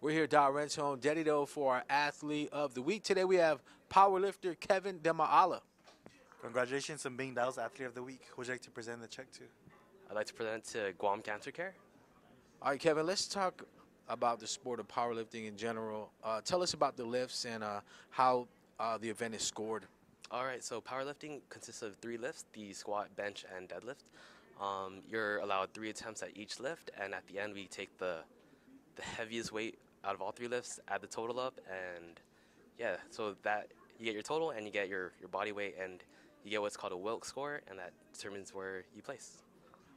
We're here at Renton, Deadlift for our Athlete of the Week. Today we have powerlifter Kevin Dema Ala. Congratulations on being Dallas Athlete of the Week. Who would you like to present the check to? I'd like to present to Guam Cancer Care. All right, Kevin, let's talk about the sport of powerlifting in general. Tell us about the lifts and how the event is scored. All right, so powerlifting consists of 3 lifts, the squat, bench, and deadlift. You're allowed 3 attempts at each lift, and at the end we take the heaviest weight out of all 3 lifts, add the total up, and yeah, so that you get your total and you get your body weight, and you get what's called a wilks score, and that determines where you place.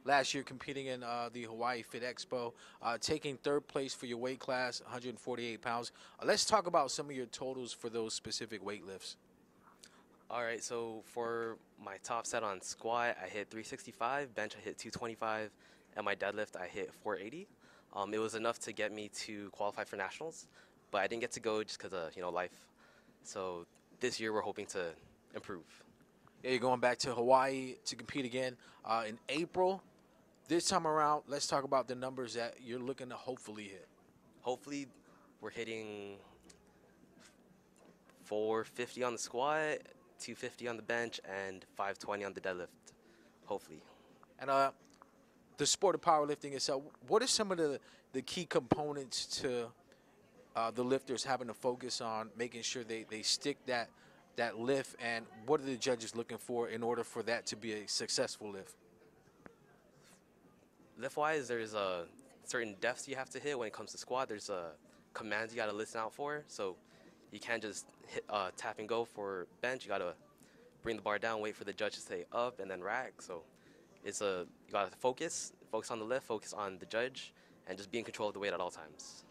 Last year competing in the Hawaii Fit Expo, taking 3rd place for your weight class, 148 pounds. Let's talk about some of your totals for those specific weight lifts. All right, so for my top set on squat, I hit 365, bench I hit 225, and my deadlift I hit 480. It was enough to get me to qualify for nationals, but I didn't get to go just because of life. So this year we're hoping to improve. Yeah, you're going back to Hawaii to compete again in April. This time around, let's talk about the numbers that you're looking to hopefully hit. Hopefully we're hitting 450 on the squat, 250 on the bench, and 520 on the deadlift, hopefully. And the sport of powerlifting itself, what are some of the key components to the lifters having to focus on making sure they stick that lift, and what are the judges looking for in order for that to be a successful lift? Lift-wise, there's certain depths you have to hit. When it comes to squat, there's commands you got to listen out for. So you can't just hit tap and go for bench. You got to bring the bar down, wait for the judge to say up, and then rack. So it's you got to focus on the lift, focus on the judge, and just be in control of the weight at all times.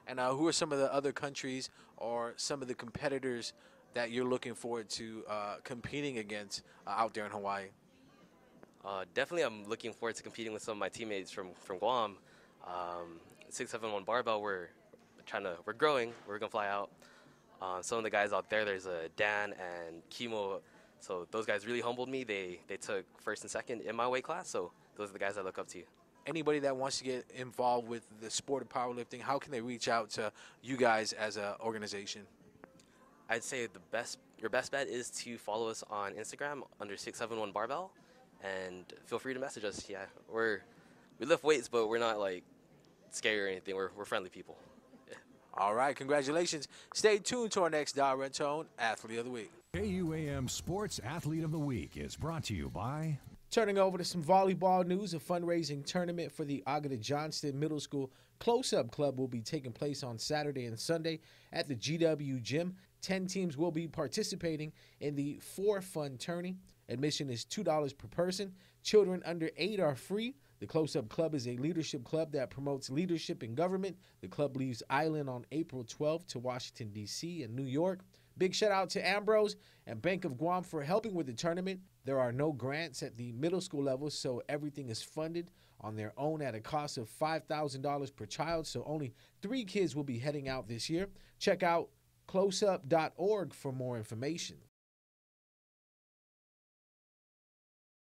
And who are some of the other countries or some of the competitors that you're looking forward to competing against out there in Hawaii? Definitely, I'm looking forward to competing with some of my teammates from Guam. 671 Barbell, we're growing. We're gonna fly out. Some of the guys out there, there's Dan and Kimo. So those guys really humbled me. They took 1st and 2nd in my weight class. So those are the guys I look up to. Anybody that wants to get involved with the sport of powerlifting, how can they reach out to you guys as an organization? I'd say your best bet is to follow us on Instagram under 671 Barbell, and feel free to message us. Yeah, we lift weights, but we're not like scary or anything. We're friendly people. Yeah. All right, congratulations. Stay tuned to our next Renton Athlete of the Week. KUAM Sports Athlete of the Week is brought to you by... Turning over to some volleyball news, a fundraising tournament for the Agata Johnston Middle School Close-Up Club will be taking place on Saturday and Sunday at the GW Gym. 10 teams will be participating in the For Fun tourney. Admission is $2 per person. Children under 8 are free. The Close-Up Club is a leadership club that promotes leadership in government. The club leaves Island on April 12th to Washington, D.C. and New York. Big shout out to Ambrose and Bank of Guam for helping with the tournament. There are no grants at the middle school level, so everything is funded on their own at a cost of $5,000 per child. So only 3 kids will be heading out this year. Check out closeup.org for more information.